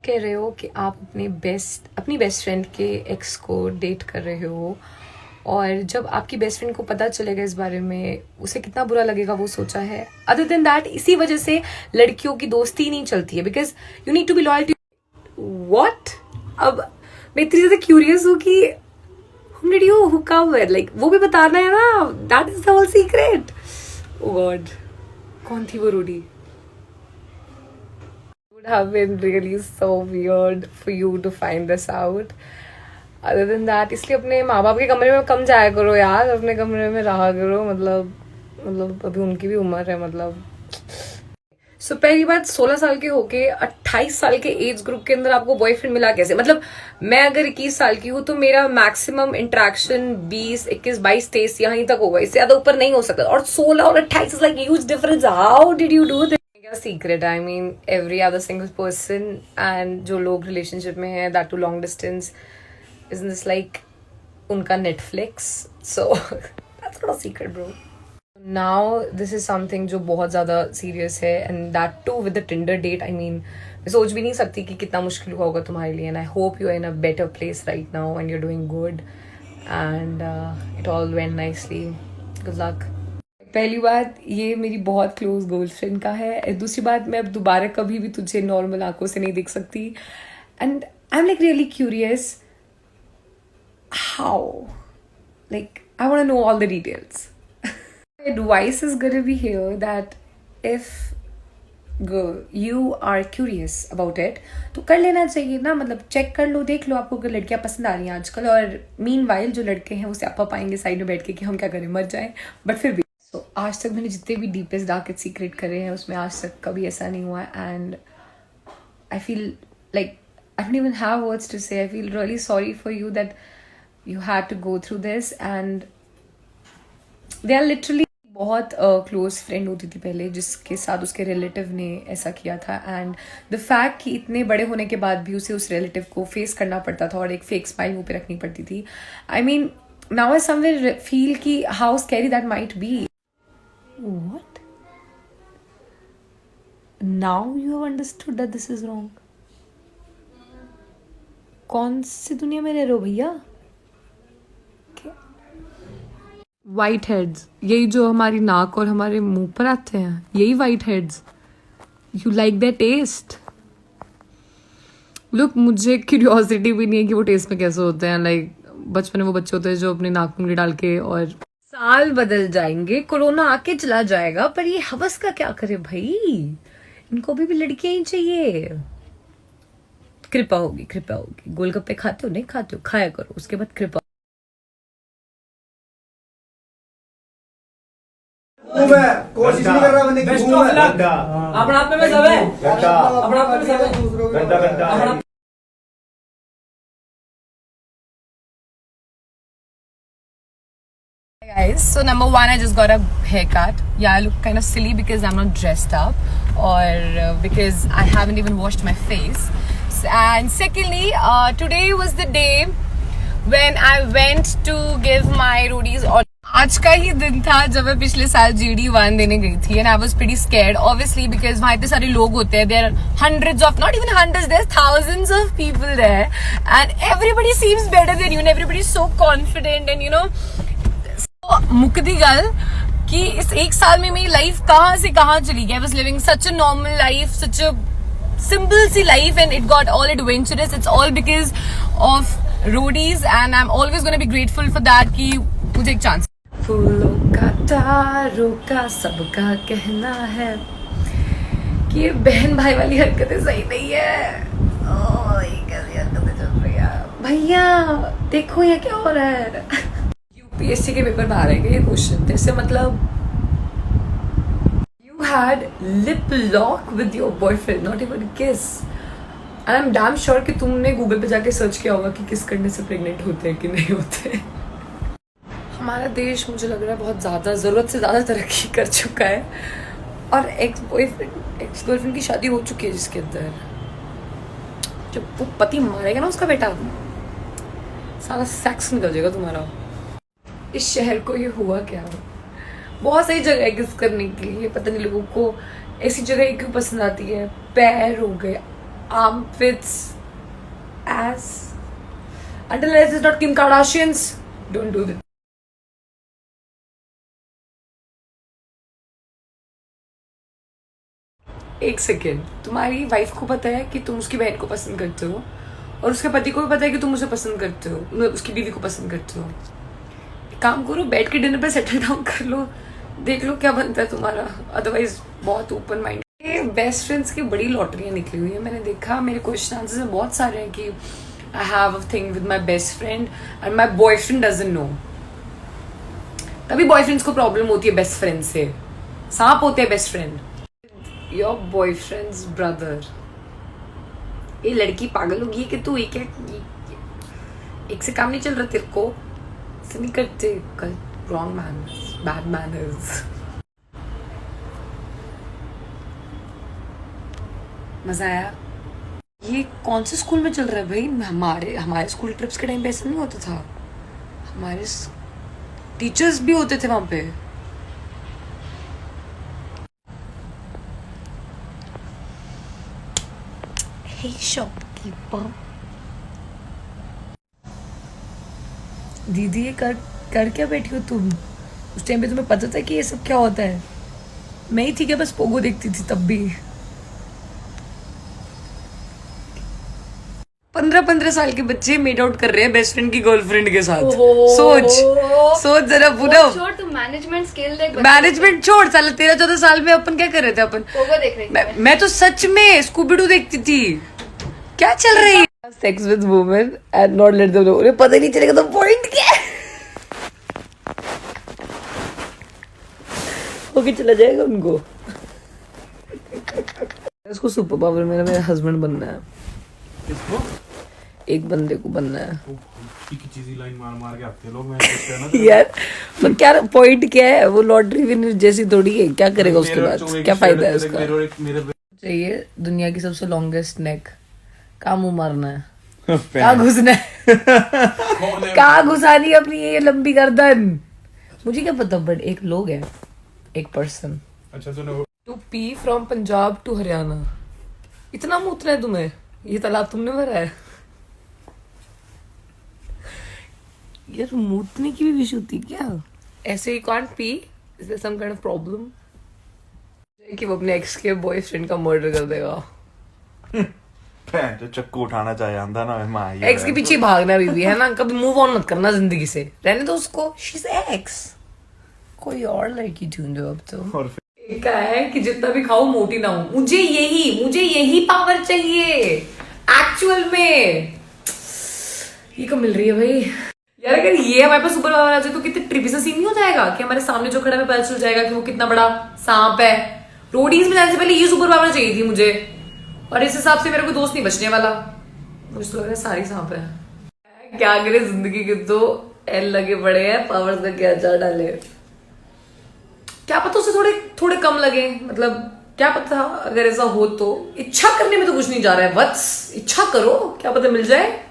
कह रहे हो कि आप अपनी बेस्ट फ्रेंड के एक्स को डेट कर रहे हो, और जब आपकी बेस्ट फ्रेंड को पता चलेगा इस बारे में उसे कितना बुरा लगेगा वो सोचा है? अदर देन दैट, इसी वजह से लड़कियों की दोस्ती नहीं चलती है, because you need to be loyal to what. अब मैं इतनी ज्यादा क्यूरियस हूँ कि whom did you hook up with? Like, वो भी बताना है ना, that is the whole secret. Oh God, कौन थी वो Rudy? Would have been really so weird for you to find this out. Other than that, इसलिए अपने माँ बाप के कमरे में कम जाया करो यार, अपने कमरे में रहा करो। मतलब अभी उनकी भी उम्र है। मतलब पहली बात, 16 साल के होके 28 साल के एज ग्रुप के अंदर आपको बॉयफ्रेंड मिला कैसे? मतलब मैं अगर 21 साल की हूँ तो मेरा मैक्सिमम इंटरेक्शन 20, 21, 22, 23 यहीं तक होगा, इससे ज्यादा ऊपर नहीं हो सकता। और 16 और 28 is like huge difference. How did you do this? क्या secret? I mean every other single person, and जो लोग रिलेशनशिप में है, that too long distance, isn't this like उनका Netflix? So that's not a secret, bro. Now this is something जो बहुत ज़्यादा serious है, and that too with the Tinder date. I mean, मैं सोच भी नहीं सकती कि कितना मुश्किल हुआ होगा तुम्हारे लिए, and I hope you are in a better place right now and you're doing good, and it all went nicely. Good luck. पहली बात, ये मेरी बहुत क्लोज गर्लफ्रेंड का है। दूसरी बात, मैं अब दोबारा कभी भी तुझे नॉर्मल आंखों से नहीं देख सकती, and I'm like really curious how, like I want to know all the details. My advice is gonna be here that if girl you are curious about it तो कर लेना चाहिए ना। मतलब चेक कर लो, देख लो आपको अगर लड़कियां पसंद आ रही हैं आजकल, और मीनवाइल जो लड़के हैं वो स्यापा पाएंगे साइड में बैठ के कि हम क्या करें, मर जाएं। बट फिर भी आज तक मैंने जितने भी डीपेस्ट डार्केस्ट सीक्रेट करे हैं उसमें आज तक कभी ऐसा नहीं हुआ, and I feel like I don't even have words to say. I feel really sorry for you that you had to go through this, and they are literally बहुत क्लोज फ्रेंड होती थी पहले, जिसके साथ उसके रिलेटिव ने ऐसा किया था, एंड द फैक्ट कि इतने बड़े होने के बाद भी उसे उस रिलेटिव को फेस करना पड़ता था और एक फेक स्माइल मुंह पे रखनी पड़ती थी। I mean now I somewhere feel कि how scary that might be. What? Now you have understood that this is wrong? कौन सी दुनिया में रह रहे हो भैया? वाइट हेड्स, यही जो हमारी नाक और हमारे मुंह पर आते हैं, यही white heads. You like that taste? Look, मुझे क्यूरियोसिटी भी नहीं है कि वो टेस्ट में कैसे होते हैं। लाइक बचपन में वो बच्चे होते हैं जो अपने नाक में डाल के, और साल बदल जाएंगे, कोरोना आके चला जाएगा, पर ये हवस का क्या करे भाई, इनको भी लड़कियां ही चाहिए। कृपा होगी। गोलगप्पे खाते हो? नहीं खाते हो? खाया करो, उसके बाद कृपा। कोशिश नहीं कर रहा मैंने कि हूं मैं। अपना आप में सब है, अपना आप में सब है। Guys, so number one, I just got a haircut. Yeah, I look kind of silly because I'm not dressed up, or because I haven't even washed my face. And secondly, today was the day when I went to give my roadies. आज का ही दिन था जब मैं पिछले साल GD1 देने गई थी, and I was pretty scared, obviously, because वहाँ इतने सारे लोग होते हैं, there are hundreds of, not even hundreds, there's thousands of people there, and everybody seems better than you, and everybody is so confident, and you know, so मुकदी गल कि इस एक साल में मेरी लाइफ कहाँ से कहाँ चली गई। I was living such a normal life, such a simple C life, and it got all adventurous. It's all because of roadies, and I'm always going to be grateful for that कि मुझे एक chance. फूलों का तारों का सबका कहना है कि ये बहन भाई वाली हरकतें सही नहीं है। ये कैसी हरकतें चल रही है भैया? देखो ये क्या हो रहा है। यूपीएससी के पेपर बाहर आएंगे ये क्वेश्चन थे, से मतलब you had lip lock with your boyfriend, not even kiss, and I am damn sure कि तुमने गूगल पे जाके सर्च किया होगा कि किस करने से प्रेग्नेंट होते हैं कि नहीं होते। हमारा देश, मुझे लग रहा है, बहुत ज़्यादा ज़रूरत से ज़्यादा तरक्की कर चुका है, और एक्स गर्लफ्रेंड की शादी हो चुकी है, जिसके अंदर जब वो पति मारेगा ना उसका बेटा, सारा सेक्स निकल जाएगा तुम्हारा। इस शहर को ये हुआ क्या? बहुत सही जगह है किस करने के लिए, पता नहीं लोगों को ऐसी जगह क्यों पसंद आती है। पैर हो गए, armpits, ass. Until unless it's not Kim Kardashian's, don't do it. एक सेकेंड, तुम्हारी वाइफ को पता है कि तुम उसकी बहन को पसंद करते हो और उसके पति को भी पता है कि तुम उसे पसंद करते हो, मतलब उसकी बीवी को पसंद करते हो। एक काम करो, बैठ के डिनर पे सेटल डाउन कर लो, देख लो क्या बनता है तुम्हारा। अदरवाइज बहुत ओपन माइंड। बेस्ट फ्रेंड्स की बड़ी लॉटरियां निकली हुई है। मैंने देखा मेरे क्वेश्चन आंसर्स में बहुत सारे हैं कि I have a thing with my best friend and my boyfriend doesn't know. तभी बॉयफ्रेंड्स को प्रॉब्लम होती है बेस्ट फ्रेंड से। सांप होते हैं best friend. Your boyfriends brother. ये लड़की पागल होगी कि तू एक से काम नहीं चल रहा तेरे को, ऐसे नहीं करते। कल रॉन्ग मैनर्स, बैड मैनर्स। मजा आया। ये कौन से स्कूल में चल रहा है भाई? हमारे स्कूल ट्रिप्स के टाइम पे ऐसा नहीं होता था। हमारे टीचर्स भी होते थे वहां पे। हे शॉपकीपर। दीदी ये कर क्या बैठी हो तुम? उस टाइम पे तुम्हें पता था कि ये सब क्या होता है? मैं ही थी क्या बस पोगो देखती थी तब भी। 15 साल के बच्चे मेड आउट कर रहे हैं बेस्ट फ्रेंड की गर्लफ्रेंड के साथ। सोच जरा पूनम। छोड़, तू मैनेजमेंट स्किल देख। मैनेजमेंट छोड़, साल 13-14 साल में अपन क्या कर रहे थे? अपन पोगो देख रही थी। मैं तो सच में स्कूबी डू देखती थी। क्या चल रही है? Sex with women and not let them know. उन्हें पता ही नहीं चलेगा तो पॉइंट क्या है। ओके चला जाएगा उनको। इसको सुपर पावर मेरा हस्बैंड बनना है। किसको? एक बंदे को बनना है। चीज़ी लाइन मार के आते लोग। मैं यार पर क्या पॉइंट क्या है? वो लॉटरी विनर जैसी थोड़ी है। क्या करेगा उसके बाद? क्या फायदा है उसका? चाहिए दुनिया की सबसे लॉन्गेस्ट नेक। कहाँ मुंह मारना है? कहाँ घुसना है? कहाँ घुसानी है अपनी ये लंबी गर्दन? मुझे क्या पता, बट एक लोग है, एक पर्सन। अच्छा सुनो, to pee from Punjab to Haryana. इतना मूतना है तुम्हें? ये तालाब तुमने भरा है? यार मूतने की भी विश होती क्या? ऐसे ही can't pee? Is there some kind of problem कि वो अपने एक्स के बॉयफ्रेंड का मर्डर कर देगा? जो चक्कू उठाना चाहे आंदा ना माँ। एक्स के पीछे भागना भी है ना। कभी मूव ऑन मत करना जिंदगी से, रहने दो उसको। शी इज एक्स, कोई और लड़की ढूंढो अब तो। और क्या है कि जितना भी खाओ मोटी ना हो। मुझे यही पावर चाहिए एक्चुअल में। ये कब मिल रही है भाई? यार अगर ये हमारे पास सुपर पावर आ जाए तो कितने ट्रिपी सा सीन नहीं हो जाएगा कि हमारे सामने जो खड़ा है पता चल जाएगा कि वो कितना बड़ा सांप है। रोडीज में जाने से पहले ये सुपर पावर चाहिए थी मुझे, और इस हिसाब से मेरे को दोस्त नहीं बचने वाला। मुझे तो लग रहा है सारी सांप है। क्या करे जिंदगी के तो एल लगे पड़े हैं, पावर का क्या चार डाले। क्या पता उसे थोड़े कम लगे, मतलब क्या पता अगर ऐसा हो तो। इच्छा करने में तो कुछ नहीं जा रहा है वत्स, इच्छा करो, क्या पता मिल जाए।